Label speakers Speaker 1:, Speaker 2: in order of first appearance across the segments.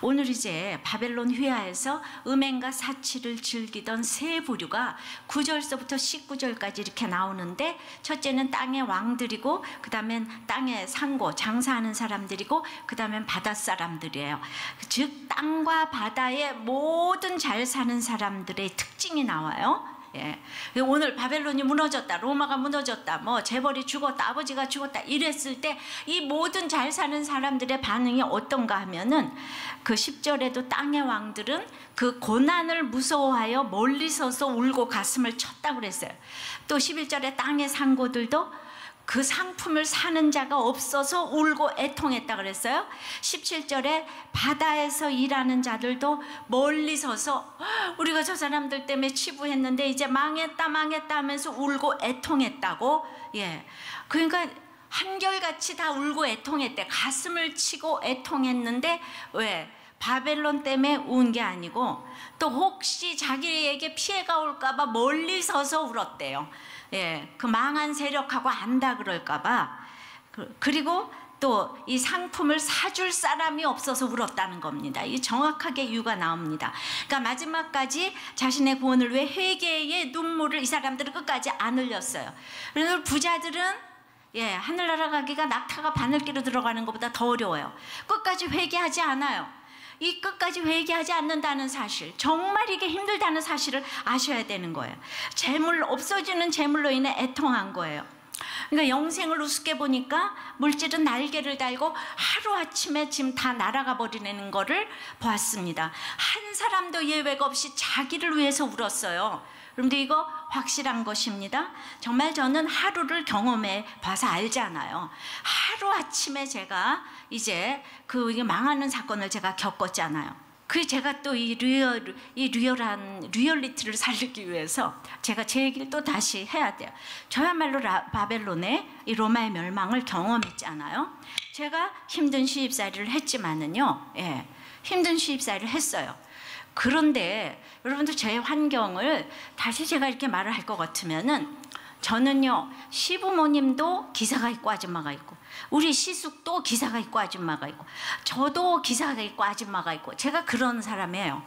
Speaker 1: 오늘 이제 바벨론 휘하에서 음행과 사치를 즐기던 세 부류가 9절서부터 19절까지 이렇게 나오는데, 첫째는 땅의 왕들이고, 그 다음엔 땅의 상고 장사하는 사람들이고, 그 다음엔 바다 사람들이에요. 즉 땅과 바다의 모든 잘 사는 사람들의 특징이 나와요. 예. 오늘 바벨론이 무너졌다, 로마가 무너졌다, 뭐 재벌이 죽었다, 아버지가 죽었다 이랬을 때 이 모든 잘 사는 사람들의 반응이 어떤가 하면은, 그 10절에도 땅의 왕들은 그 고난을 무서워하여 멀리 서서 울고 가슴을 쳤다고 그랬어요. 또 11절에 땅의 상고들도 그 상품을 사는 자가 없어서 울고 애통했다 그랬어요. 17절에 바다에서 일하는 자들도 멀리 서서 우리가 저 사람들 때문에 치부했는데 이제 망했다 망했다 하면서 울고 애통했다고. 예, 그러니까 한결같이 다 울고 애통했대. 가슴을 치고 애통했는데 왜? 바벨론 때문에 운 게 아니고, 또 혹시 자기에게 피해가 올까봐 멀리 서서 울었대요. 예, 그 망한 세력하고 안다 그럴까봐. 그리고 또 이 상품을 사줄 사람이 없어서 울었다는 겁니다. 이 정확하게 이유가 나옵니다. 그러니까 마지막까지 자신의 구원을 위해 회개의 눈물을 이 사람들은 끝까지 안 흘렸어요. 그래서 부자들은 하늘나라 가기가 낙타가 바늘기로 들어가는 것보다 더 어려워요. 끝까지 회개하지 않아요. 이 끝까지 회개하지 않는다는 사실, 정말 이게 힘들다는 사실을 아셔야 되는 거예요. 재물, 없어지는 재물로 인해 애통한 거예요. 그러니까 영생을 우습게 보니까 물질은 날개를 달고 하루아침에 지금 다 날아가 버리는 거를 보았습니다. 한 사람도 예외가 없이 자기를 위해서 울었어요. 그런데 이거 확실한 것입니다. 정말 저는 하루를 경험해 봐서 알잖아요. 하루아침에 제가 이제 그 망하는 사건을 제가 겪었잖아요. 그 제가 또 이 리얼한 리얼리티를 살리기 위해서 제가 제 얘기를 또 다시 해야 돼요. 저야말로 바벨론의 이 로마의 멸망을 경험했잖아요. 제가 힘든 시집살이를 했지만은요, 힘든 시집살이를 했어요. 그런데 여러분들 제 환경을 다시 제가 이렇게 말을 할 것 같으면은, 저는요 시부모님도 기사가 있고 아줌마가 있고, 우리 시숙도 기사가 있고 아줌마가 있고, 저도 기사가 있고 아줌마가 있고, 제가 그런 사람이에요.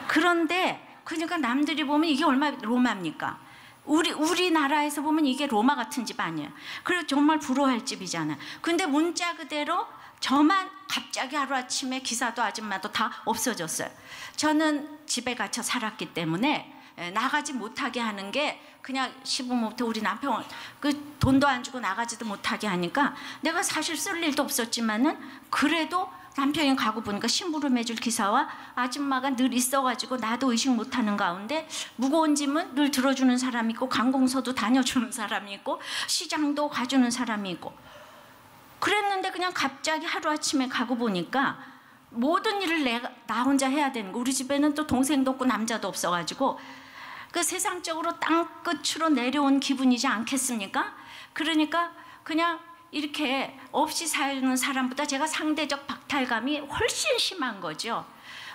Speaker 1: 그런데 그러니까 남들이 보면 이게 얼마나 로마입니까? 우리나라에서 보면 이게 로마 같은 집 아니에요. 그래서 정말 부러워할 집이잖아요. 근데 문자 그대로 저만 갑자기 하루아침에 기사도 아줌마도 다 없어졌어요. 저는 집에 갇혀 살았기 때문에 나가지 못하게 하는 게, 그냥 시부모부터 우리 남편 그 돈도 안 주고 나가지도 못하게 하니까 내가 사실 쓸 일도 없었지만은, 그래도 남편이 가고 보니까 심부름 해줄 기사와 아줌마가 늘 있어가지고 나도 의식 못하는 가운데 무거운 짐은 늘 들어주는 사람이 있고, 관공서도 다녀주는 사람이 있고, 시장도 가주는 사람이 있고, 그랬는데 그냥 갑자기 하루아침에 가고 보니까 모든 일을 나 혼자 해야 되는 거. 우리 집에는 또 동생도 없고 남자도 없어가지고 그 세상적으로 땅끝으로 내려온 기분이지 않겠습니까? 그러니까 그냥 이렇게 없이 사는 사람보다 제가 상대적 박탈감이 훨씬 심한 거죠.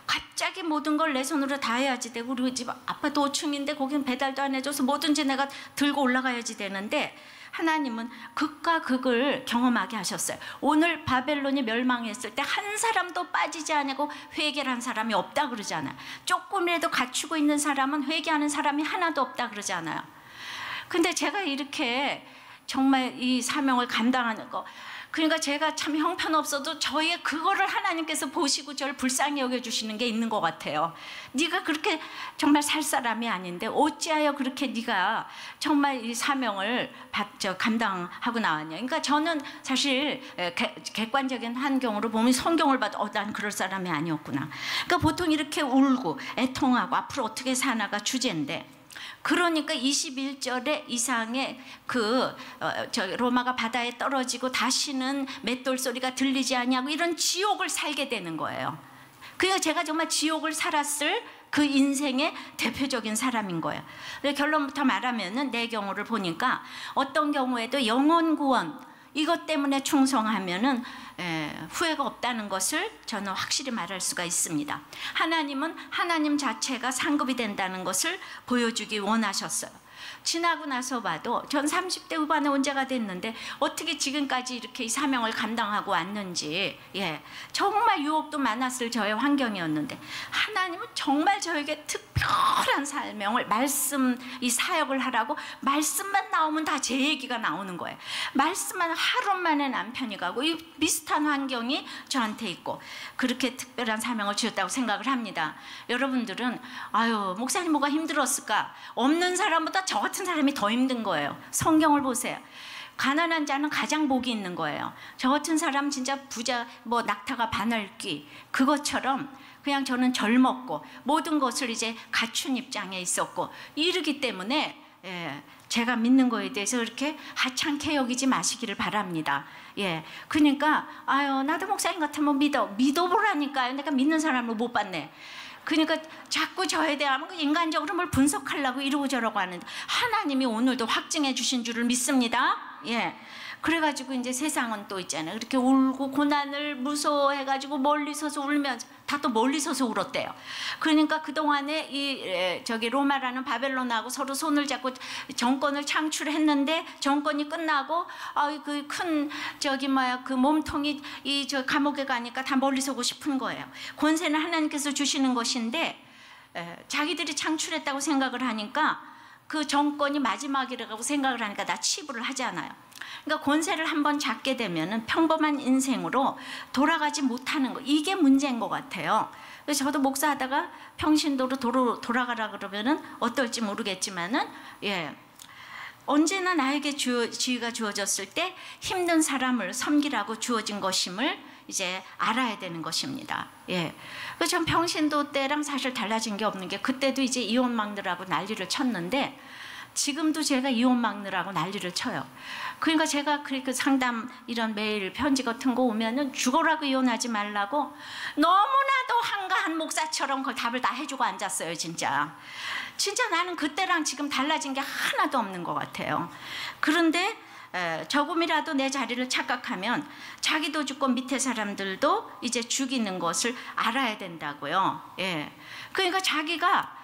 Speaker 1: 갑자기 모든 걸 내 손으로 다 해야지 되고, 우리 집 아파트 5층인데 거긴 배달도 안 해줘서 뭐든지 내가 들고 올라가야지 되는데, 하나님은 극과 극을 경험하게 하셨어요. 오늘 바벨론이 멸망했을 때 한 사람도 빠지지 않고 회개를 한 사람이 없다 그러잖아요. 조금이라도 갖추고 있는 사람은 회개하는 사람이 하나도 없다 그러잖아요. 근데 제가 이렇게 정말 이 사명을 감당하는 거, 그러니까 제가 참 형편없어도 저의 그거를 하나님께서 보시고 저를 불쌍히 여겨주시는 게 있는 것 같아요. 네가 그렇게 정말 살 사람이 아닌데 어찌하여 그렇게 네가 정말 이 사명을 감당하고 나왔냐. 그러니까 저는 사실 객관적인 환경으로 보면 성경을 봐도 난 그럴 사람이 아니었구나. 그러니까 보통 이렇게 울고 애통하고 앞으로 어떻게 사나가 주제인데, 그러니까 21절에 이상의 로마가 바다에 떨어지고 다시는 맷돌 소리가 들리지 아니하고 이런 지옥을 살게 되는 거예요. 그러니까 제가 정말 지옥을 살았을 그 인생의 대표적인 사람인 거예요. 결론부터 말하면은 내 경우를 보니까 어떤 경우에도 영혼 구원 이것 때문에 충성하면은 후회가 없다는 것을 저는 확실히 말할 수가 있습니다. 하나님은 하나님 자체가 상급이 된다는 것을 보여주기 원하셨어요. 지나고 나서 봐도 전 30대 후반에 원자가 됐는데 어떻게 지금까지 이렇게 이 사명을 감당하고 왔는지, 예, 정말 유혹도 많았을 저의 환경이었는데 하나님은 정말 저에게 특별한 사명을, 말씀, 이 사역을 하라고 말씀만 나오면 다 제 얘기가 나오는 거예요. 말씀만 하루 만에 남편이 가고 이 비슷한 환경이 저한테 있고 그렇게 특별한 사명을 주셨다고 생각을 합니다. 여러분들은 아유 목사님 뭐가 힘들었을까? 없는 사람보다 저 같은 사람이 더 힘든 거예요. 성경을 보세요. 가난한 자는 가장 복이 있는 거예요. 저 같은 사람 진짜 부자, 뭐 낙타가 바늘귀 그것처럼 그냥 저는 젊었고 모든 것을 이제 갖춘 입장에 있었고 이르기 때문에, 예, 제가 믿는 거에 대해서 그렇게 하찮게 여기지 마시기를 바랍니다. 예, 그러니까 아유 나도 목사님 같으면 믿어보라니까요. 내가 믿는 사람을 못 봤네. 그러니까 자꾸 저에 대한 인간적으로 뭘 분석하려고 이러고 저러고 하는데 하나님이 오늘도 확증해 주신 줄을 믿습니다. 예. 그래가지고 이제 세상은 또 있잖아요. 그렇게 울고 고난을 무서워해가지고 멀리 서서 울면서 다 또 멀리 서서 울었대요. 그러니까 그동안에 이 저기 로마라는 바벨론하고 서로 손을 잡고 정권을 창출했는데 정권이 끝나고 그 큰 저기 뭐야 그 몸통이 이 저 감옥에 가니까 다 멀리 서고 싶은 거예요. 권세는 하나님께서 주시는 것인데 자기들이 창출했다고 생각을 하니까 그 정권이 마지막이라고 생각을 하니까 다 치부를 하잖아요. 그러니까 권세를 한번 잡게 되면은 평범한 인생으로 돌아가지 못하는 거, 이게 문제인 것 같아요. 그래서 저도 목사하다가 평신도로 돌아가라 그러면은 어떨지 모르겠지만은, 예, 언제나 나에게 지위가 주어졌을 때 힘든 사람을 섬기라고 주어진 것임을 이제 알아야 되는 것입니다. 예. 그래서 전 평신도 때랑 사실 달라진 게 없는 게 그때도 이제 이혼 막느라고 난리를 쳤는데 지금도 제가 이혼 막느라고 난리를 쳐요. 그러니까 제가 그렇게 상담 이런 메일 편지 같은 거 오면은 죽어라고 이혼하지 말라고 너무나도 한가한 목사처럼 그 답을 다 해주고 앉았어요. 진짜 나는 그때랑 지금 달라진 게 하나도 없는 것 같아요. 그런데 조금이라도 내 자리를 착각하면 자기도 죽고 밑에 사람들도 이제 죽이는 것을 알아야 된다고요. 예. 그러니까 자기가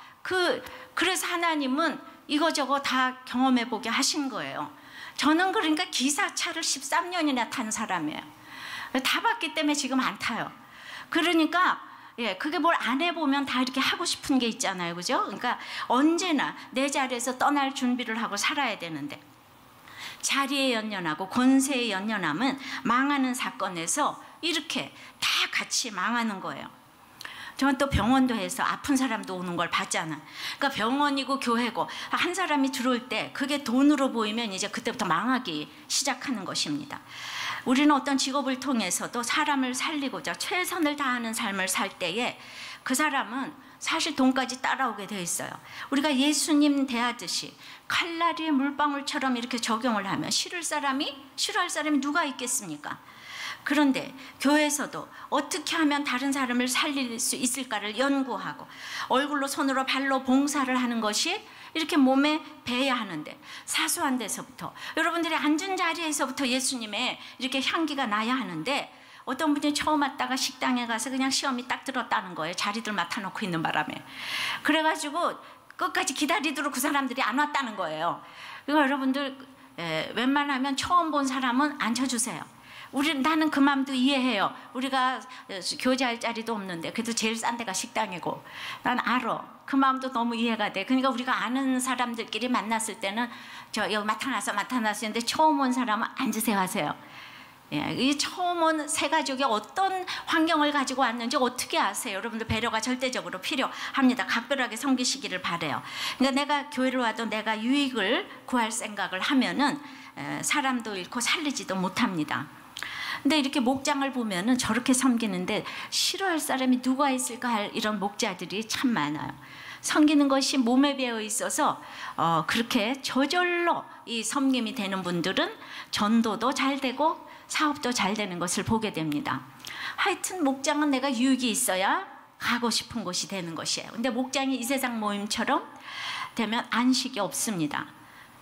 Speaker 1: 그래서 하나님은 이거저거 다 경험해보게 하신 거예요. 저는 그러니까 기사차를 13년이나 탄 사람이에요. 다 봤기 때문에 지금 안 타요. 그러니까 예, 그게 뭘 안 해보면 다 이렇게 하고 싶은 게 있잖아요. 그죠? 그러니까 언제나 내 자리에서 떠날 준비를 하고 살아야 되는데 자리에 연연하고 권세에 연연하면 망하는 사건에서 이렇게 다 같이 망하는 거예요. 저는 또 병원도 해서 아픈 사람도 오는 걸 봤잖아. 그러니까 병원이고 교회고 한 사람이 들어올 때 그게 돈으로 보이면 이제 그때부터 망하기 시작하는 것입니다. 우리는 어떤 직업을 통해서도 사람을 살리고자 최선을 다하는 삶을 살 때에 그 사람은 사실 돈까지 따라오게 돼 있어요. 우리가 예수님 대하듯이 칼날의 물방울처럼 이렇게 적용을 하면 싫어할 사람이 누가 있겠습니까? 그런데 교회에서도 어떻게 하면 다른 사람을 살릴 수 있을까를 연구하고 얼굴로 손으로 발로 봉사를 하는 것이 이렇게 몸에 배야 하는데 사소한 데서부터 여러분들이 앉은 자리에서부터 예수님의 이렇게 향기가 나야 하는데 어떤 분이 처음 왔다가 식당에 가서 그냥 시험이 딱 들었다는 거예요. 자리들 맡아놓고 있는 바람에. 그래가지고 끝까지 기다리도록 그 사람들이 안 왔다는 거예요. 그러니까 여러분들 웬만하면 처음 본 사람은 앉혀주세요. 나는 그 마음도 이해해요. 우리가 교제할 자리도 없는데 그래도 제일 싼 데가 식당이고 난 알아. 그 마음도 너무 이해가 돼. 그러니까 우리가 아는 사람들끼리 만났을 때는 여기 맡아놨어 했는데 처음 온 사람은 앉으세요 하세요. 예, 이 처음 온 새 가족이 어떤 환경을 가지고 왔는지 어떻게 아세요? 여러분들 배려가 절대적으로 필요합니다. 각별하게 섬기시기를 바래요. 그러니까 내가 교회를 와도 내가 유익을 구할 생각을 하면은 사람도 잃고 살리지도 못합니다. 근데 이렇게 목장을 보면은 저렇게 섬기는데 싫어할 사람이 누가 있을까 할 이런 목자들이 참 많아요. 섬기는 것이 몸에 배어 있어서 그렇게 저절로 이 섬김이 되는 분들은 전도도 잘 되고 사업도 잘 되는 것을 보게 됩니다. 하여튼 목장은 내가 유익이 있어야 가고 싶은 곳이 되는 것이에요. 근데 목장이 이 세상 모임처럼 되면 안식이 없습니다.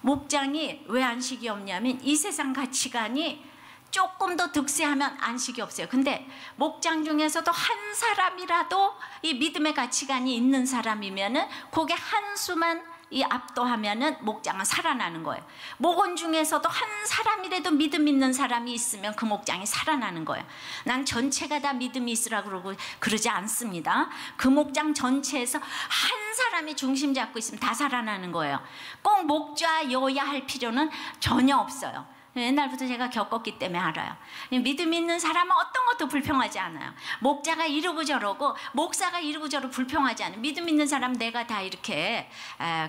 Speaker 1: 목장이 왜 안식이 없냐면 이 세상 가치관이 조금 더 득세하면 안식이 없어요. 근데 목장 중에서도 한 사람이라도 이 믿음의 가치관이 있는 사람이면은 그게 한수만 이 압도하면은 목장은 살아나는 거예요. 목원 중에서도 한 사람이라도 믿음 있는 사람이 있으면 그 목장이 살아나는 거예요. 난 전체가 다 믿음이 있으라 그러고 그러지 않습니다. 그 목장 전체에서 한 사람이 중심 잡고 있으면 다 살아나는 거예요. 꼭 목자여야 할 필요는 전혀 없어요. 옛날부터 제가 겪었기 때문에 알아요. 믿음 있는 사람은 어떤 것도 불평하지 않아요. 목자가 이러고 저러고 목사가 이러고 저러고 불평하지 않아요. 믿음 있는 사람 내가 다 이렇게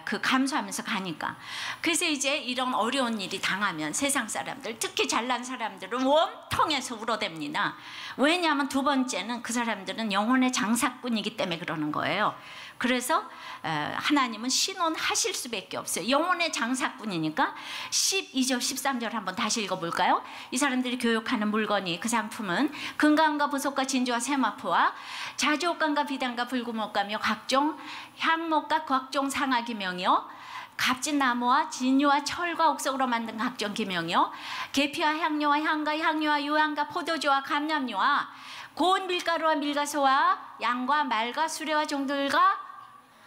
Speaker 1: 감수하면서 가니까. 그래서 이제 이런 어려운 일이 당하면 세상 사람들, 특히 잘난 사람들은 원통해서 울어댑니다. 왜냐하면 두 번째는 그 사람들은 영혼의 장사꾼이기 때문에 그러는 거예요. 그래서 하나님은 신원하실 수밖에 없어요. 영혼의 장사꾼이니까. 12절 13절 한번 다시 읽어볼까요? 이 사람들이 교육하는 물건이, 그 상품은 금강과 보석과 진주와 세마포와 자주옥감과 비단과 붉은목감이요 각종 향목과 각종 상아기명이요 값진 나무와 진유와 철과 옥석으로 만든 각종 기명이요 계피와 향료와 향과 향유와 유향과 포도주와 감람유와 고운 밀가루와 밀가소와 양과 말과 수레와 종들과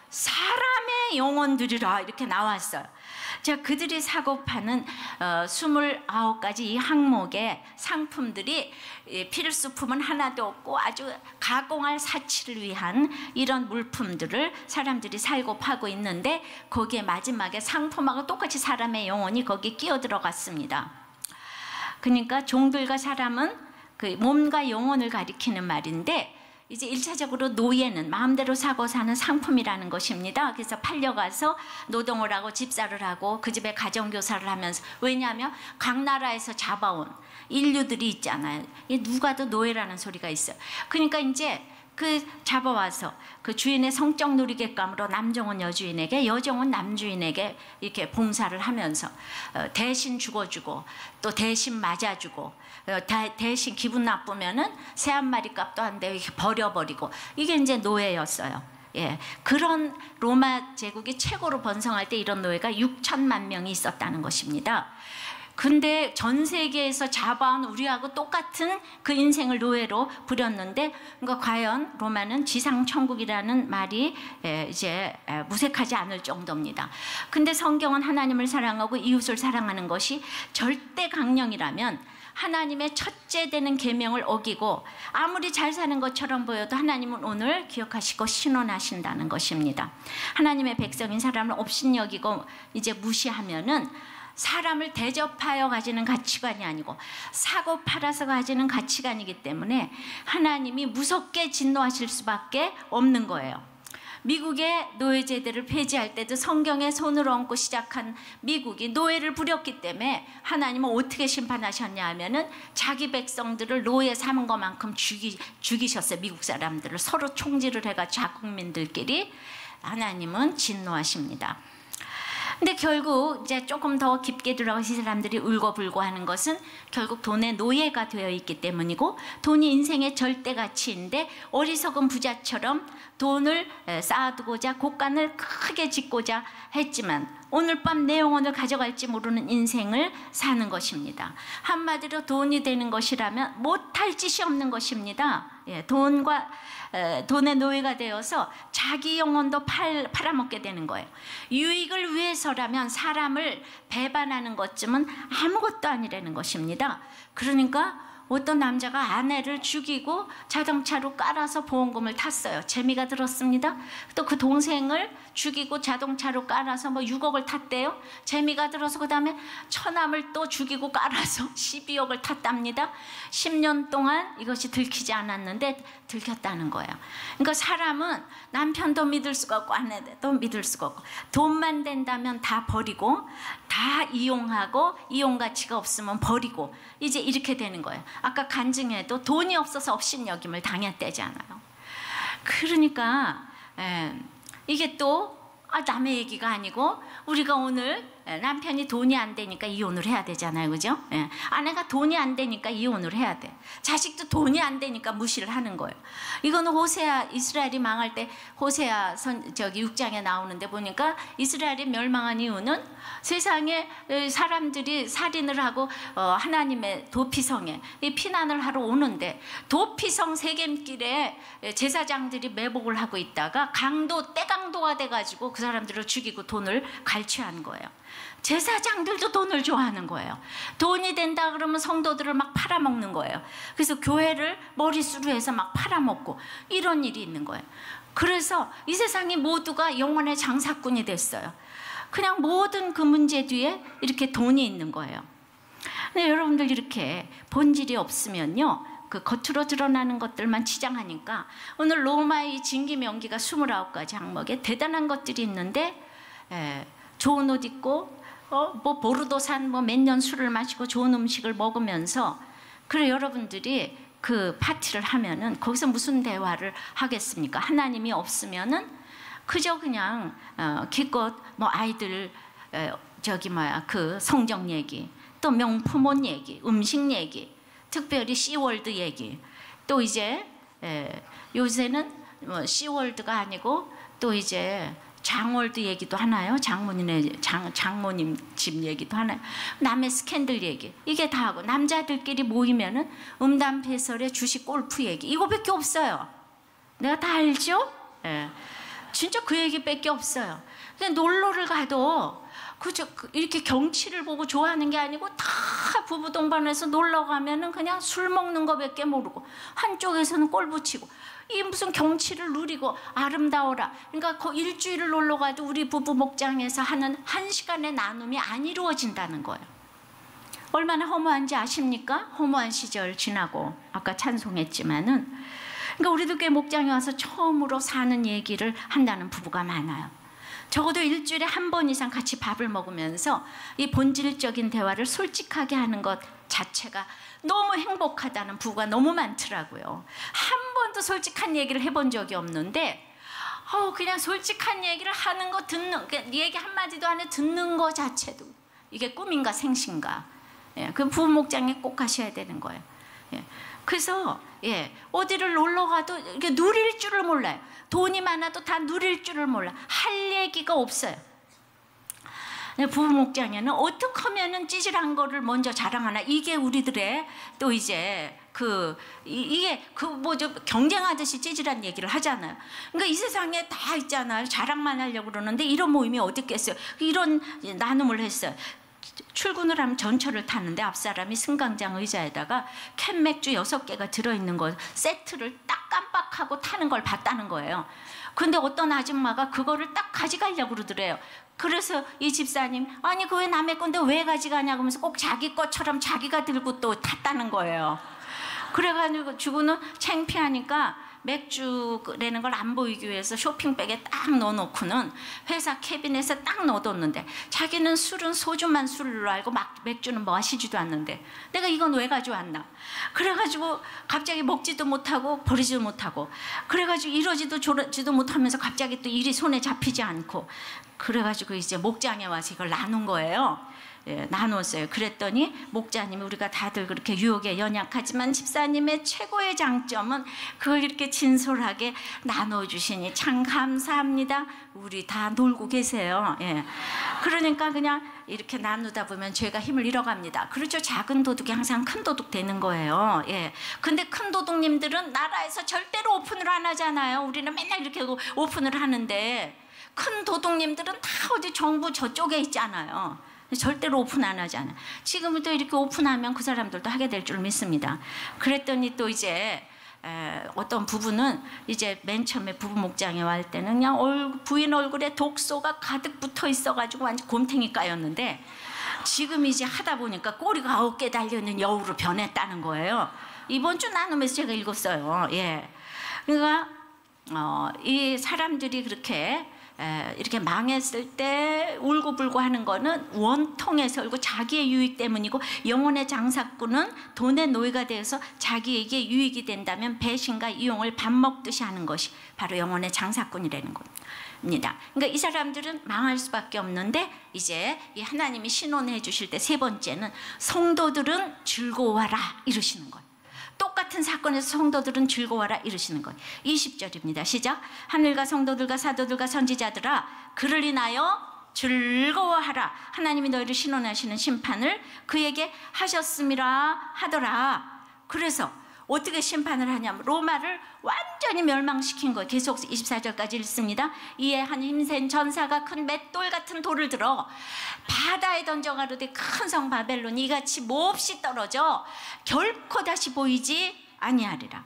Speaker 1: 사람의 영혼들이라 이렇게 나왔어요. 자, 그들이 사고 파는 29가지 이 항목의 상품들이 필수품은 하나도 없고 아주 가공할 사치를 위한 이런 물품들을 사람들이 살고 파고 있는데, 거기에 마지막에 상품하고 똑같이 사람의 영혼이 거기에 끼어 들어갔습니다. 그러니까 종들과 사람은 그 몸과 영혼을 가리키는 말인데, 이제 1차적으로 노예는 마음대로 사고 사는 상품이라는 것입니다. 그래서 팔려가서 노동을 하고 집사를 하고 그 집에 가정교사를 하면서, 왜냐하면 각 나라에서 잡아온 인류들이 있잖아요. 누가도 노예라는 소리가 있어요. 그러니까 이제 그 잡아와서 그 주인의 성적 누리객감으로 남종은 여주인에게, 여종은 남주인에게 이렇게 봉사를 하면서 대신 죽어주고 또 대신 맞아주고 대신 기분 나쁘면은 새 한 마리 값도 안 되고 이렇게 버려버리고, 이게 이제 노예였어요. 예, 그런 로마 제국이 최고로 번성할 때 이런 노예가 6천만 명이 있었다는 것입니다. 근데 전 세계에서 잡아온 우리하고 똑같은 그 인생을 노예로 부렸는데, 그러니까 과연 로마는 지상천국이라는 말이 이제 무색하지 않을 정도입니다. 근데 성경은 하나님을 사랑하고 이웃을 사랑하는 것이 절대 강령이라면 하나님의 첫째 되는 계명을 어기고 아무리 잘 사는 것처럼 보여도 하나님은 오늘 기억하시고 신원하신다는 것입니다. 하나님의 백성인 사람을 업신여기고 이제 무시하면은 사람을 대접하여 가지는 가치관이 아니고 사고 팔아서 가지는 가치관이기 때문에 하나님이 무섭게 진노하실 수밖에 없는 거예요. 미국의 노예제도를 폐지할 때도 성경에 손을 얹고 시작한 미국이 노예를 부렸기 때문에 하나님은 어떻게 심판하셨냐 하면은 자기 백성들을 노예 삼은 것만큼 죽이셨어요. 미국 사람들을 서로 총질을 해가지고 자국민들끼리 하나님은 진노하십니다. 근데 결국 이제 조금 더 깊게 들어가서 이 사람들이 울고불고 하는 것은 결국 돈의 노예가 되어 있기 때문이고, 돈이 인생의 절대 가치인데 어리석은 부자처럼 돈을 쌓아두고자 곳간을 크게 짓고자 했지만 오늘 밤 내 영혼을 가져갈지 모르는 인생을 사는 것입니다. 한마디로 돈이 되는 것이라면 못할 짓이 없는 것입니다. 예, 돈의 노예가 되어서 자기 영혼도 팔아먹게 되는 거예요. 유익을 위해서라면 사람을 배반하는 것쯤은 아무것도 아니라는 것입니다. 그러니까 어떤 남자가 아내를 죽이고 자동차로 깔아서 보험금을 탔어요. 재미가 들었습니다. 또 그 동생을 죽이고 자동차로 깔아서 뭐 6억을 탔대요. 재미가 들어서 그 다음에 처남을 또 죽이고 깔아서 12억을 탔답니다. 10년 동안 이것이 들키지 않았는데 들켰다는 거예요. 그러니까 사람은 남편도 믿을 수가 없고 아내도 믿을 수가 없고, 돈만 된다면 다 버리고 다 이용하고 이용 가치가 없으면 버리고, 이제 이렇게 되는 거예요. 아까 간증에도 돈이 없어서 업신여김을 당했대잖아요. 그러니까 이게 또 남의 얘기가 아니고 우리가 오늘 남편이 돈이 안 되니까 이혼을 해야 되잖아요, 그죠? 예. 아내가 돈이 안 되니까 이혼을 해야 돼. 자식도 돈이 안 되니까 무시를 하는 거예요. 이거는 호세아, 이스라엘이 망할 때 호세아 6장에 나오는데 보니까 이스라엘이 멸망한 이유는 세상에 사람들이 살인을 하고 하나님의 도피성에 피난을 하러 오는데, 도피성 세겜길에 제사장들이 매복을 하고 있다가 때강도가 돼가지고 그 사람들을 죽이고 돈을 갈취한 거예요. 제사장들도 돈을 좋아하는 거예요. 돈이 된다 그러면 성도들을 막 팔아먹는 거예요. 그래서 교회를 머릿수로 해서 막 팔아먹고 이런 일이 있는 거예요. 그래서 이 세상이 모두가 영혼의 장사꾼이 됐어요. 그냥 모든 그 문제 뒤에 이렇게 돈이 있는 거예요. 근데 여러분들 이렇게 본질이 없으면요, 그 겉으로 드러나는 것들만 치장하니까 오늘 로마의 진기 명기가 29가지 항목에 대단한 것들이 있는데, 좋은 옷 입고 뭐 보르도산 뭐 몇 년 술을 마시고 좋은 음식을 먹으면서, 그래 여러분들이 그 파티를 하면은 거기서 무슨 대화를 하겠습니까? 하나님이 없으면은 그저 그냥 기껏 뭐 아이들 그 성경 얘기, 또 명품 옷 얘기, 음식 얘기, 특별히 씨월드 얘기, 또 이제 요새는 뭐 씨월드가 아니고 또 이제 장월드 얘기도 하나요? 장모님 집 얘기도 하나요? 남의 스캔들 얘기, 이게 다 하고, 남자들끼리 모이면은 음담패설의 주식 골프 얘기, 이거밖에 없어요. 내가 다 알죠? 예. 진짜 그 얘기밖에 없어요. 그냥 놀러를 가도 그저 이렇게 경치를 보고 좋아하는 게 아니고 다 부부 동반해서 놀러 가면은 그냥 술 먹는 거밖에 모르고, 한쪽에서는 꼴 붙이고, 이 무슨 경치를 누리고 아름다워라. 그러니까 그 일주일을 놀러 가도 우리 부부 목장에서 하는 1시간의 나눔이 안 이루어진다는 거예요. 얼마나 허무한지 아십니까? 허무한 시절 지나고 아까 찬송했지만은, 그러니까 우리도 꽤 목장에 와서 처음으로 사는 얘기를 한다는 부부가 많아요. 적어도 일주일에 한 번 이상 같이 밥을 먹으면서 이 본질적인 대화를 솔직하게 하는 것 자체가 너무 행복하다는 부부가 너무 많더라고요. 한 번도 솔직한 얘기를 해본 적이 없는데, 그냥 솔직한 얘기를 하는 거 듣는, 얘기 한마디도 안 해 듣는 거 자체도 이게 꿈인가 생신가. 예, 그 부부 목장에 꼭 가셔야 되는 거예요. 예. 그래서 어디를 놀러 가도 이렇게 누릴 줄을 몰라요. 돈이 많아도 다 누릴 줄을 몰라. 할 얘기가 없어요. 부부 목장에는 어떻게 하면은 찌질한 거를 먼저 자랑하나, 이게 우리들의 또 이제 이게 경쟁하듯이 찌질한 얘기를 하잖아요. 그러니까 이 세상에 다 있잖아요. 자랑만 하려고 그러는데 이런 모임이 어디 있겠어요. 이런 나눔을 했어요. 출근을 하면 전철을 타는데 앞사람이 승강장 의자에다가 캔 맥주 6개가 들어있는 거 세트를 딱 깜빡하고 타는 걸 봤다는 거예요. 근데 어떤 아줌마가 그거를 딱 가져가려고 그러더래요. 그래서 이 집사님, 아니 그거 왜 남의 건데 왜 가져가냐고 하면서 꼭 자기 것처럼 자기가 들고 또 탔다는 거예요. 그래가지고 주고는 창피하니까 맥주라는 걸 안 보이기 위해서 쇼핑백에 딱 넣어놓고는 회사 캐비넷에 딱 넣어뒀는데, 자기는 술은 소주만 술로 알고 막 맥주는 마시지도 않는데 내가 이건 왜 가져왔나. 그래가지고 갑자기 먹지도 못하고 버리지도 못하고, 그래가지고 이러지도 저러지도 못하면서 갑자기 또 일이 손에 잡히지 않고, 그래가지고 이제 목장에 와서 이걸 나눈 거예요. 나눴어요. 그랬더니 목자님이, 우리가 다들 그렇게 유혹에 연약하지만 집사님의 최고의 장점은 그걸 이렇게 진솔하게 나눠주시니 참 감사합니다. 우리 다 놀고 계세요. 그러니까 그냥 이렇게 나누다 보면 죄가 힘을 잃어갑니다. 그렇죠. 작은 도둑이 항상 큰 도둑 되는 거예요. 근데 큰 도둑님들은 나라에서 절대로 오픈을 안 하잖아요. 우리는 맨날 이렇게 오픈을 하는데, 큰 도둑님들은 다 어디 정부 저쪽에 있잖아요. 절대로 오픈 안 하잖아요. 지금부터 이렇게 오픈하면 그 사람들도 하게 될 줄 믿습니다. 그랬더니 또 이제 어떤 부부는 이제 맨 처음에 부부 목장에 갈 때는 그냥 부인 얼굴에 독소가 가득 붙어 있어가지고 완전 곰탱이 까였는데, 지금 이제 하다 보니까 꼬리가 9개 달려있는 여우로 변했다는 거예요. 이번 주 나눔에서 제가 읽었어요. 그러니까 이 사람들이 그렇게 이렇게 망했을 때 울고불고 하는 거는 원통에서 울고 자기의 유익 때문이고, 영혼의 장사꾼은 돈의 노예가 되어서 자기에게 유익이 된다면 배신과 이용을 밥 먹듯이 하는 것이 바로 영혼의 장사꾼이라는 겁니다. 그러니까 이 사람들은 망할 수밖에 없는데 이제 이 하나님이 신원해 주실 때 세 번째는 성도들은 즐거워하라 이러시는 거예요. 똑같은 사건에서 성도들은 즐거워하라 이러시는 거예요. 20절입니다. 시작. 하늘과 성도들과 사도들과 선지자들아 그를 인하여 즐거워하라. 하나님이 너희를 신원하시는 심판을 그에게 하셨음이라 하더라. 그래서 어떻게 심판을 하냐면 로마를 완전히 멸망시킨 거예요. 계속 24절까지 읽습니다. 이에 한 힘센 전사가 큰 맷돌 같은 돌을 들어 바다에 던져 가로되 큰 성 바벨론이 이같이 몹시 떨어져 결코 다시 보이지 아니하리라.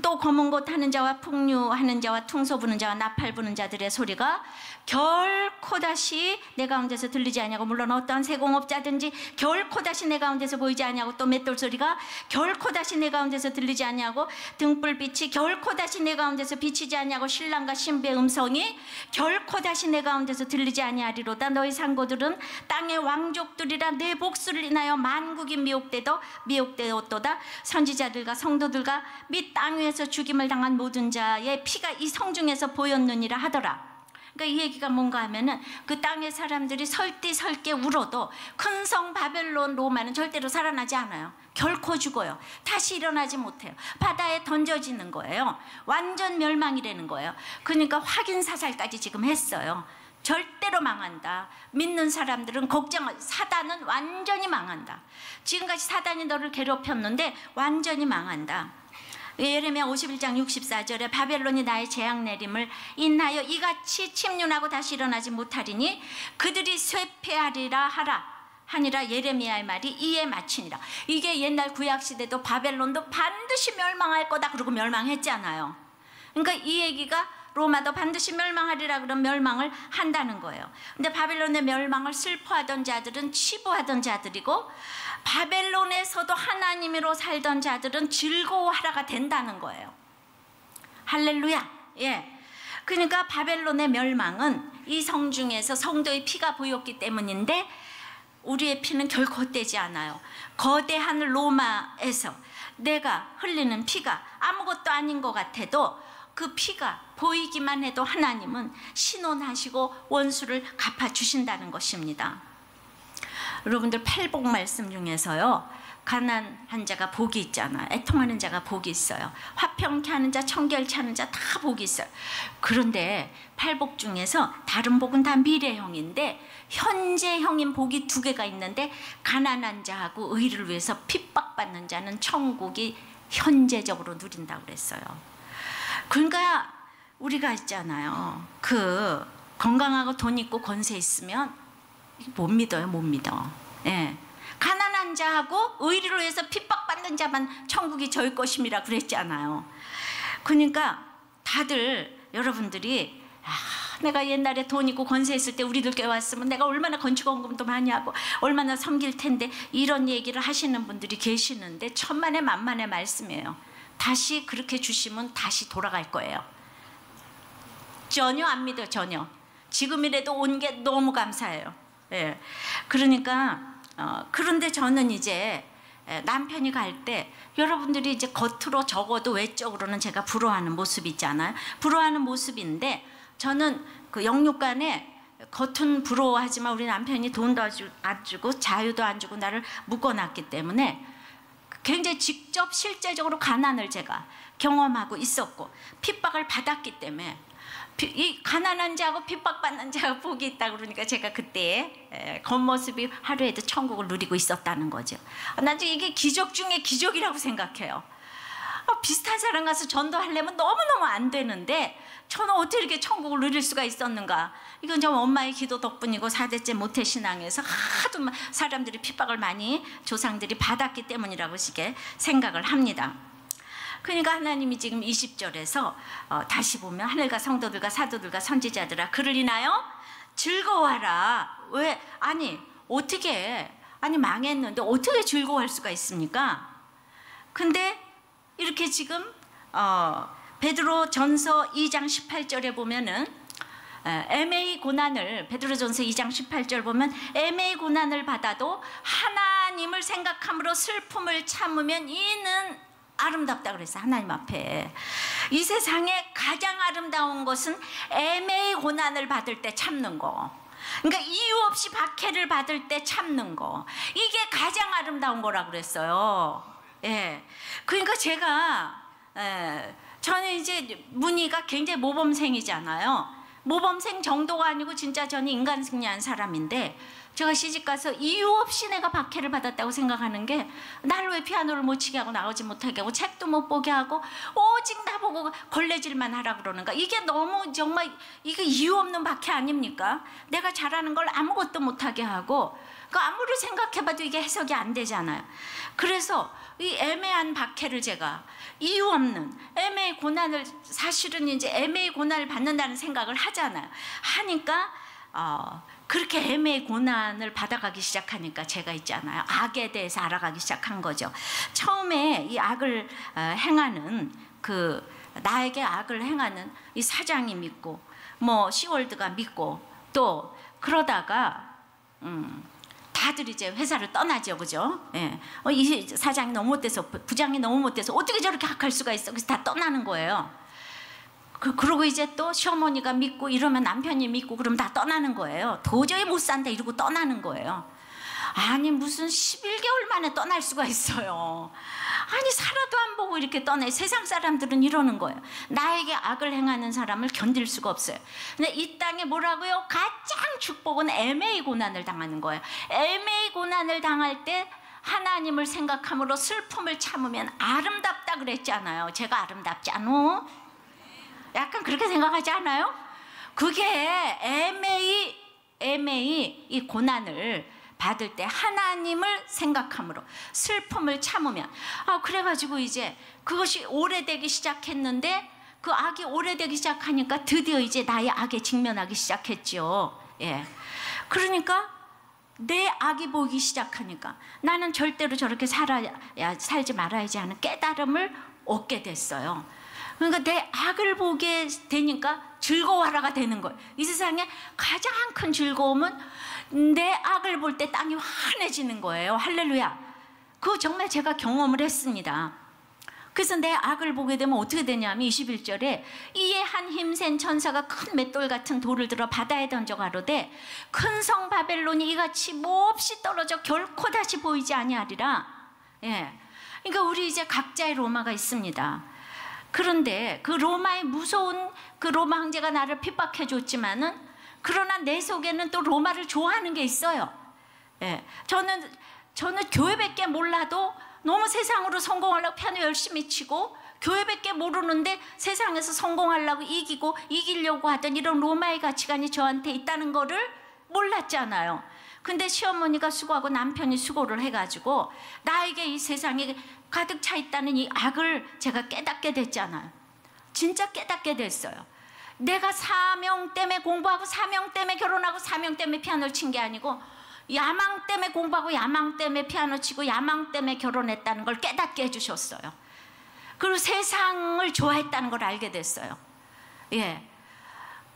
Speaker 1: 또 검은 곳 하는 자와 풍류하는 자와 퉁소 부는 자와 나팔 부는 자들의 소리가 결코 다시 내 가운데서 들리지 아니하고 물론 어떠한 세공업자든지 결코 다시 내 가운데서 보이지 아니하고 또 맷돌 소리가 결코 다시 내 가운데서 들리지 아니하고 등불빛이 결코 다시 내 가운데서 비치지 아니하고 신랑과 신부의 음성이 결코 다시 내 가운데서 들리지 아니하리로다. 너희 상고들은 땅의 왕족들이라 내 복수를 인하여 만국이 미혹되었도다. 선지자들과 성도들과 및 땅 위에서 죽임을 당한 모든 자의 피가 이 성중에서 보였느니라 하더라. 그러니까 이 얘기가 뭔가 하면은 그 땅의 사람들이 설띠설게 울어도 큰 성 바벨론 로마는 절대로 살아나지 않아요. 결코 죽어요. 다시 일어나지 못해요. 바다에 던져지는 거예요. 완전 멸망이라는 거예요. 그러니까 확인 사살까지 지금 했어요. 절대로 망한다. 믿는 사람들은 사단은 완전히 망한다. 지금까지 사단이 너를 괴롭혔는데 완전히 망한다. 예레미야 51장 64절에 바벨론이 나의 재앙 내림을 인하여 이같이 침륜하고 다시 일어나지 못하리니 그들이 쇠폐하리라 하니라. 예레미야의 말이 이에 마치니라. 이게 옛날 구약시대도 바벨론도 반드시 멸망할 거다 그러고 멸망했잖아요. 그러니까 이 얘기가 로마도 반드시 멸망하리라 그런 멸망을 한다는 거예요. 근데 바벨론의 멸망을 슬퍼하던 자들은 치부하던 자들이고 바벨론에서도 하나님으로 살던 자들은 즐거워하라가 된다는 거예요. 할렐루야. 예. 그러니까 바벨론의 멸망은 이 성중에서 성도의 피가 보였기 때문인데 우리의 피는 결코 헛되지 않아요. 거대한 로마에서 내가 흘리는 피가 아무것도 아닌 것 같아도 그 피가 보이기만 해도 하나님은 신원하시고 원수를 갚아주신다는 것입니다. 여러분들 팔복 말씀 중에서요 가난한 자가 복이 있잖아요. 애통하는 자가 복이 있어요. 화평케 하는 자, 청결케 하는 자 다 복이 있어요. 그런데 팔복 중에서 다른 복은 다 미래형인데 현재형인 복이 두 개가 있는데 가난한 자하고 의를 위해서 핍박받는 자는 천국이 현재적으로 누린다고 그랬어요. 그러니까 우리가 있잖아요. 그 건강하고 돈 있고 권세 있으면 못 믿어요. 못 믿어. 예. 가난한 자하고 의리로 해서 핍박받는 자만 천국이 저희 것임이라 그랬잖아요. 그러니까 다들 여러분들이 내가 옛날에 돈 있고 권세 있을 때 우리들 께 왔으면 내가 얼마나 건축원금도 많이 하고 얼마나 섬길 텐데 이런 얘기를 하시는 분들이 계시는데 천만의 만만의 말씀이에요. 다시 그렇게 주시면 다시 돌아갈 거예요. 전혀 안 믿어요. 전혀. 지금이라도 온 게 너무 감사해요. 예. 그러니까 그런데 저는 이제 남편이 갈 때 여러분들이 이제 겉으로 적어도 외적으로는 제가 부러워하는 모습이 있잖아요. 부러워하는 모습인데 저는 그 영육간에 겉은 부러워하지만 우리 남편이 돈도 안 주고 자유도 안 주고 나를 묶어놨기 때문에 굉장히 직접 실제적으로 가난을 제가 경험하고 있었고 핍박을 받았기 때문에 이 가난한 자하고 핍박받는 자가 복이 있다 그러니까 제가 그때 겉모습이 하루에도 천국을 누리고 있었다는 거죠. 난 이게 기적 중에 기적이라고 생각해요. 비슷한 사람 가서 전도하려면 너무너무 안 되는데 저는 어떻게 이렇게 천국을 누릴 수가 있었는가. 이건 좀 엄마의 기도 덕분이고 4대째 모태신앙에서 하도 사람들이 핍박을 많이 조상들이 받았기 때문이라고 생각을 합니다. 그러니까 하나님이 지금 20절에서 다시 보면 하늘과 성도들과 사도들과 선지자들아 그를 인하여 즐거워하라. 왜? 어떻게 망했는데 어떻게 즐거워할 수가 있습니까? 근데 이렇게 지금 베드로 전서 2장 18절에 보면은 애매히 고난을 베드로 전서 2장 18절 보면 애매히 고난을 받아도 하나님을 생각함으로 슬픔을 참으면 이는 아름답다 그랬어요. 하나님 앞에 이 세상에 가장 아름다운 것은 애매히 고난을 받을 때 참는 거. 그러니까 이유 없이 박해를 받을 때 참는 거. 이게 가장 아름다운 거라고 그랬어요. 예. 그러니까 제가 저는 이제 문희가 굉장히 모범생이잖아요. 모범생 정도가 아니고 진짜 저는 인간 승리한 사람인데, 제가 시집가서 이유 없이 내가 박해를 받았다고 생각하는 게, 나를 왜 피아노를 못 치게 하고 나오지 못하게 하고 책도 못 보게 하고 오직 나보고 걸레질만 하라 그러는가. 이게 너무 정말 이게 이유 없는 박해 아닙니까? 내가 잘하는 걸 아무것도 못하게 하고, 아무리 생각해봐도 이게 해석이 안 되잖아요. 그래서 이 애매한 박해를 제가 이유 없는 애매의 고난을, 사실은 이제 애매의 고난을 받는다는 생각을 하잖아요. 하니까 그렇게 애매의 고난을 받아가기 시작하니까 제가 있잖아요, 악에 대해서 알아가기 시작한 거죠. 처음에 이 악을 행하는 나에게 악을 행하는 이 사장이 믿고, 뭐 시월드가 믿고, 또 그러다가 다들 이제 회사를 떠나죠, 그죠? 예. 이 사장이 너무 못돼서, 부장이 너무 못돼서 어떻게 저렇게 악할 수가 있어? 그래서 다 떠나는 거예요. 그러고 이제 또 시어머니가 믿고 이러면 남편이 믿고 그러면 다 떠나는 거예요. 도저히 못 산다 이러고 떠나는 거예요. 아니 무슨 11개월 만에 떠날 수가 있어요. 아니 살아도 안 보고 이렇게 떠내. 세상 사람들은 이러는 거예요. 나에게 악을 행하는 사람을 견딜 수가 없어요. 근데 이 땅에 뭐라고요? 가장 축복은 애매의 고난을 당하는 거예요. 애매의 고난을 당할 때 하나님을 생각함으로 슬픔을 참으면 아름답다 그랬잖아요. 제가 아름답지 않어? 약간 그렇게 생각하지 않아요? 그게 애매히 이 고난을 받을 때 하나님을 생각함으로 슬픔을 참으면, 그래가지고 이제 그것이 오래되기 시작했는데, 그 악이 오래되기 시작하니까 드디어 이제 나의 악에 직면하기 시작했죠. 예. 그러니까 내 악이 보이기 시작하니까 나는 절대로 저렇게 살지 말아야지 하는 깨달음을 얻게 됐어요. 그러니까 내 악을 보게 되니까 즐거워하라가 되는 거예요. 이 세상에 가장 큰 즐거움은 내 악을 볼 때 땅이 환해지는 거예요. 할렐루야. 그거 정말 제가 경험을 했습니다. 그래서 내 악을 보게 되면 어떻게 되냐면 21절에 이에 한 힘센 천사가 큰 맷돌 같은 돌을 들어 바다에 던져 가로되 큰 성 바벨론이 이같이 몹시 떨어져 결코 다시 보이지 아니하리라. 예. 그러니까 우리 이제 각자의 로마가 있습니다. 그런데 그 로마의 무서운 그 로마 황제가 나를 핍박해 줬지만은, 그러나 내 속에는 또 로마를 좋아하는 게 있어요. 예. 저는 교회밖에 몰라도 너무 세상으로 성공하려고 피아노 열심히 치고, 교회밖에 모르는데 세상에서 성공하려고 이기려고 하던 이런 로마의 가치관이 저한테 있다는 거를 몰랐잖아요. 근데 시어머니가 수고하고 남편이 수고를 해가지고 나에게 이 세상에 가득 차 있다는 이 악을 제가 깨닫게 됐잖아요. 진짜 깨닫게 됐어요. 내가 사명 때문에 공부하고 사명 때문에 결혼하고 사명 때문에 피아노를 친 게 아니고, 야망 때문에 공부하고 야망 때문에 피아노 치고 야망 때문에 결혼했다는 걸 깨닫게 해주셨어요. 그리고 세상을 좋아했다는 걸 알게 됐어요. 예,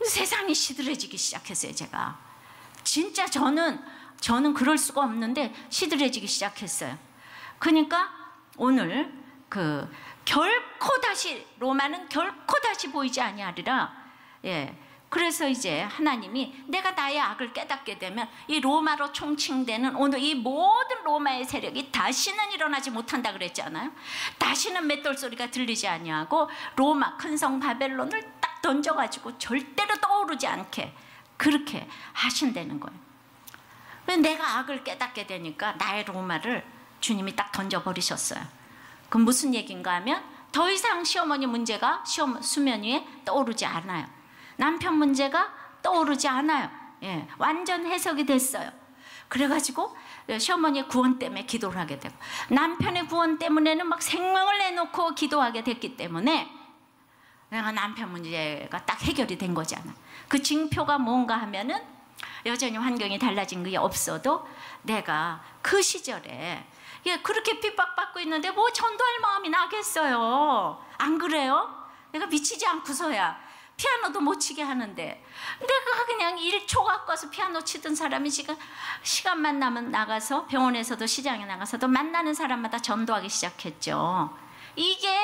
Speaker 1: 세상이 시들해지기 시작했어요. 제가 진짜 저는 그럴 수가 없는데 시들해지기 시작했어요. 그러니까 오늘 결코 다시 로마는 결코 다시 보이지 아니하리라. 예. 그래서 이제 하나님이 내가 나의 악을 깨닫게 되면 이 로마로 총칭되는 오늘 이 모든 로마의 세력이 다시는 일어나지 못한다 그랬잖아요. 다시는 맷돌 소리가 들리지 아니하고 로마 큰 성 바벨론을 딱 던져가지고 절대로 떠오르지 않게 그렇게 하신다는 거예요. 내가 악을 깨닫게 되니까 나의 로마를 주님이 딱 던져버리셨어요. 그럼 무슨 얘기인가 하면 더 이상 시어머니 문제가 수면 위에 떠오르지 않아요. 남편 문제가 떠오르지 않아요. 예, 완전 해석이 됐어요. 그래가지고 시어머니의 구원 때문에 기도를 하게 되고, 남편의 구원 때문에는 막 생명을 내놓고 기도하게 됐기 때문에 내가 남편 문제가 딱 해결이 된 거잖아. 그 징표가 뭔가 하면은 여전히 환경이 달라진 게 없어도 내가 그 시절에 그렇게 핍박받고 있는데 뭐 전도할 마음이 나겠어요. 안 그래요? 내가 미치지 않고서야 피아노도 못 치게 하는데, 내가 그냥 1초 갖고 와서 피아노 치던 사람이 지금 시간만 나면 나가서 병원에서도 시장에 나가서도 만나는 사람마다 전도하기 시작했죠. 이게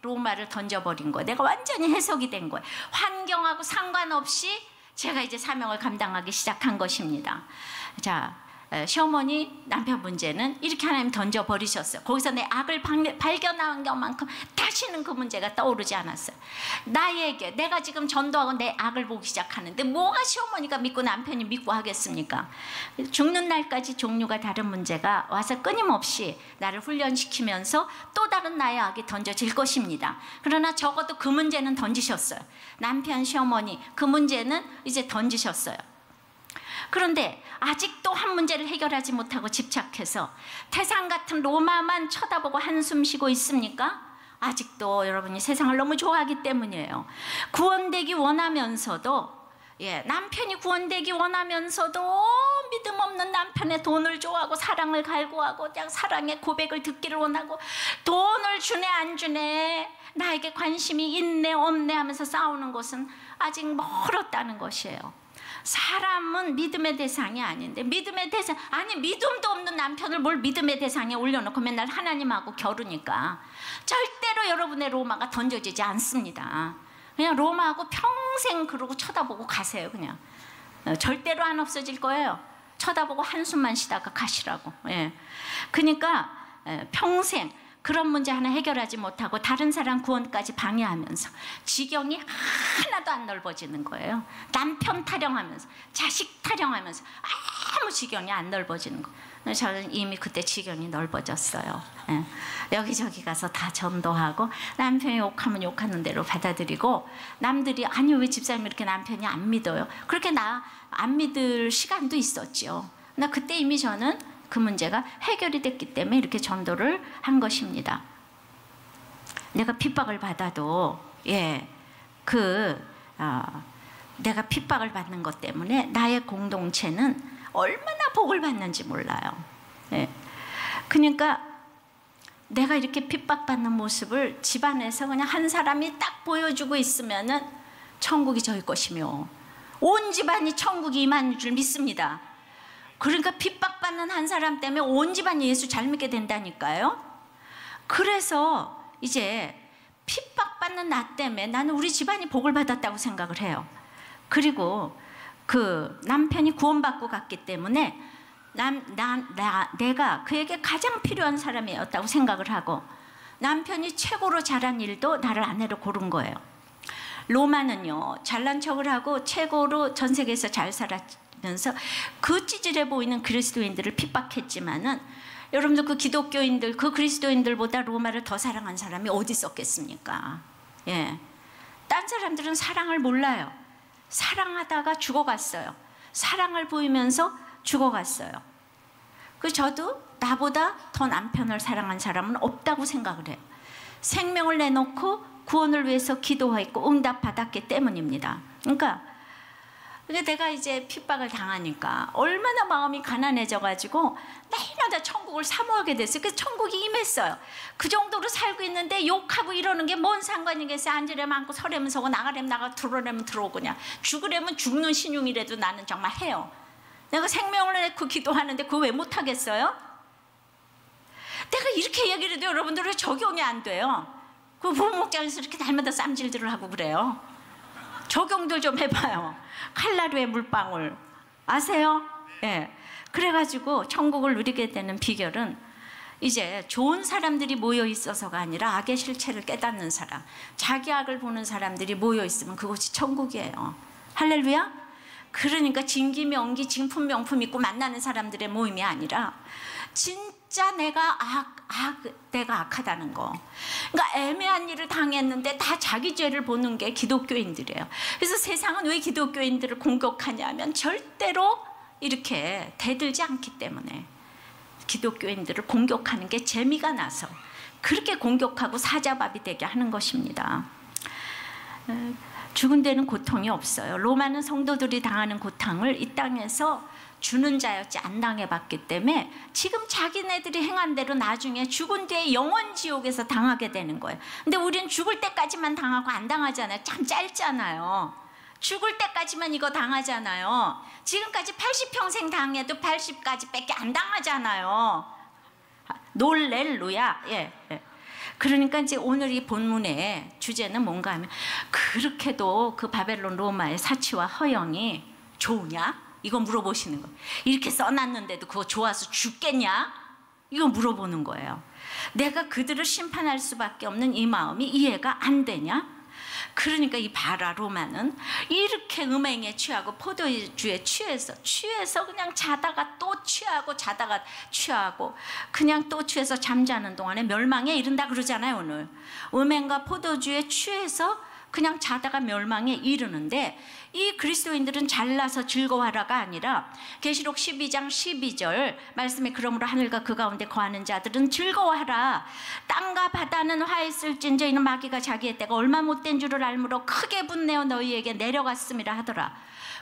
Speaker 1: 로마를 던져버린 거예요. 내가 완전히 해석이 된 거예요. 환경하고 상관없이 제가 이제 사명을 감당하기 시작한 것입니다. 자, 시어머니 남편 문제는 이렇게 하나님 던져버리셨어요. 거기서 내 악을 발견한 것만큼 다시는 그 문제가 떠오르지 않았어요. 나에게 내가 지금 전도하고 내 악을 보기 시작하는데 뭐가 시어머니가 믿고 남편이 믿고 하겠습니까? 죽는 날까지 종류가 다른 문제가 와서 끊임없이 나를 훈련시키면서 또 다른 나의 악이 던져질 것입니다. 그러나 적어도 그 문제는 던지셨어요. 남편, 시어머니 그 문제는 이제 던지셨어요. 그런데 아직도 한 문제를 해결하지 못하고 집착해서 태산 같은 로마만 쳐다보고 한숨 쉬고 있습니까? 아직도 여러분이 세상을 너무 좋아하기 때문이에요. 구원되기 원하면서도, 남편이 구원되기 원하면서도 믿음 없는 남편의 돈을 좋아하고 사랑을 갈구하고 그냥 사랑의 고백을 듣기를 원하고 돈을 주네 안 주네 나에게 관심이 있네 없네 하면서 싸우는 것은 아직 멀었다는 것이에요. 사람은 믿음의 대상이 아닌데 믿음의 대상 아니 믿음도 없는 남편을 뭘 믿음의 대상에 올려놓고 맨날 하나님하고 겨루니까 절대로 여러분의 로마가 던져지지 않습니다. 그냥 로마하고 평생 그러고 쳐다보고 가세요. 그냥 절대로 안 없어질 거예요. 쳐다보고 한숨만 쉬다가 가시라고. 그러니까 평생 그런 문제 하나 해결하지 못하고 다른 사람 구원까지 방해하면서 지경이 하나도 안 넓어지는 거예요. 남편 타령하면서 자식 타령하면서 아무 지경이 안 넓어지는 거예요. 저는 이미 그때 지경이 넓어졌어요. 여기저기 가서 다 전도하고 남편이 욕하면 욕하는 대로 받아들이고 남들이 아니 왜 집사님 이렇게 남편이 안 믿어요? 그렇게 나 안 믿을 시간도 있었죠. 나 그때 이미 저는 그 문제가 해결이 됐기 때문에 이렇게 전도를 한 것입니다. 내가 핍박을 받아도 내가 핍박을 받는 것 때문에 나의 공동체는 얼마나 복을 받는지 몰라요. 그러니까 내가 이렇게 핍박받는 모습을 집안에서 그냥 한 사람이 딱 보여주고 있으면은 천국이 저희 것이며 온 집안이 천국이 임하는 줄 믿습니다. 그러니까 핍박받는 한 사람 때문에 온 집안이 예수 잘 믿게 된다니까요. 그래서 이제 핍박받는 나 때문에 나는 우리 집안이 복을 받았다고 생각을 해요. 그리고 그 남편이 구원받고 갔기 때문에 내가 그에게 가장 필요한 사람이었다고 생각을 하고 남편이 최고로 잘한 일도 나를 아내로 고른 거예요. 로마는요 잘난 척을 하고 최고로 전 세계에서 잘 살았면서 그 찌질해 보이는 그리스도인들을 핍박했지만은 여러분들 그 기독교인들 그 그리스도인들보다 로마를 더 사랑한 사람이 어디 있었겠습니까? 딴 사람들은 사랑을 몰라요. 사랑하다가 죽어갔어요. 사랑을 보이면서 죽어갔어요. 그래서 저도 나보다 더 남편을 사랑한 사람은 없다고 생각을 해요. 생명을 내놓고 구원을 위해서 기도했고 응답받았기 때문입니다. 그러니까 내가 이제 핍박을 당하니까 얼마나 마음이 가난해져가지고 날마다 천국을 사모하게 됐어요. 그래서 천국이 임했어요. 그 정도로 살고 있는데 욕하고 이러는 게 뭔 상관이겠어요. 앉으려면 앉고 서려면 서고 나가려면 나가고 들어오려면 들어오고 그냥 죽으려면 죽는 신용이라도 나는 정말 해요. 내가 생명을 내고 기도하는데 그거 왜 못하겠어요? 내가 이렇게 얘기를 해도 여러분들 왜 적용이 안 돼요? 그 부목장에서 이렇게 날마다 쌈질들을 하고 그래요. 적용들 좀 해봐요. 칼라루의 물방울 아세요? 그래가지고 천국을 누리게 되는 비결은 이제 좋은 사람들이 모여 있어서가 아니라 악의 실체를 깨닫는 사람, 자기 악을 보는 사람들이 모여 있으면 그곳이 천국이에요. 할렐루야? 그러니까 진기명기 진품명품 있고 만나는 사람들의 모임이 아니라 진짜 내가 악하다는 거. 그러니까 애매한 일을 당했는데 다 자기 죄를 보는 게 기독교인들이에요. 그래서 세상은 왜 기독교인들을 공격하냐면 절대로 이렇게 대들지 않기 때문에 기독교인들을 공격하는 게 재미가 나서 그렇게 공격하고 사자밥이 되게 하는 것입니다. 죽은 데는 고통이 없어요. 로마는 성도들이 당하는 고통을 이 땅에서 주는 자였지 안 당해봤기 때문에 지금 자기네들이 행한 대로 나중에 죽은 뒤에 영원 지옥에서 당하게 되는 거예요. 근데 우리는 죽을 때까지만 당하고 안 당하잖아요. 참 짧잖아요. 죽을 때까지만 이거 당하잖아요. 지금까지 80평생 당해도 80까지 밖에 안 당하잖아요. 놀렐루야. 그러니까 이제 오늘 이 본문의 주제는 뭔가 하면, 그렇게도 그 바벨론 로마의 사치와 허영이 좋으냐? 이거 물어보시는 거예요. 이렇게 써놨는데도 그거 좋아서 죽겠냐? 이거 물어보는 거예요. 내가 그들을 심판할 수밖에 없는 이 마음이 이해가 안 되냐? 그러니까 이 바라 로마는 이렇게 음행에 취하고 포도주에 취해서 그냥 자다가 또 취하고 자다가 취하고 그냥 또 취해서 잠자는 동안에 멸망에 이른다 그러잖아요. 오늘 음행과 포도주에 취해서 그냥 자다가 멸망에 이르는데, 이 그리스도인들은 잘나서 즐거워하라가 아니라 계시록 12장 12절 말씀에, 그러므로 하늘과 그 가운데 거하는 자들은 즐거워하라. 땅과 바다는 화했을진저 이는 마귀가 자기의 때가 얼마 못된 줄을 알므로 크게 분내어 너희에게 내려갔음이라 하더라.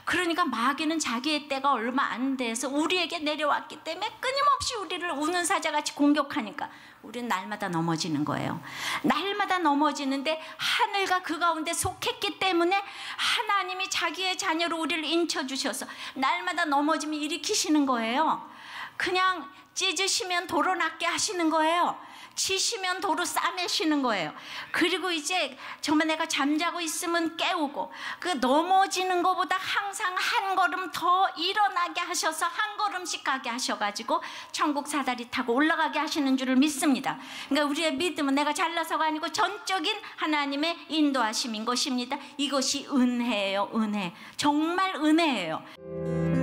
Speaker 1: 그러니까 마귀는 자기의 때가 얼마 안 돼서 우리에게 내려왔기 때문에 끊임없이 우리를 우는 사자같이 공격하니까 우리는 날마다 넘어지는 거예요. 날마다 넘어지는데 하늘과 그 가운데 속했기 때문에 하나님이 자기의 자녀로 우리를 인쳐주셔서 날마다 넘어짐을 일으키시는 거예요. 그냥 찢으시면 도로 낫게 하시는 거예요. 치시면 도로 싸매시는 거예요. 그리고 이제 정말 내가 잠자고 있으면 깨우고, 그 넘어지는 것보다 항상 한 걸음 더 일어나게 하셔서 한 걸음씩 가게 하셔가지고 천국 사다리 타고 올라가게 하시는 줄을 믿습니다. 그러니까 우리의 믿음은 내가 잘나서가 아니고 전적인 하나님의 인도하심인 것입니다. 이것이 은혜예요. 은혜. 정말 은혜예요.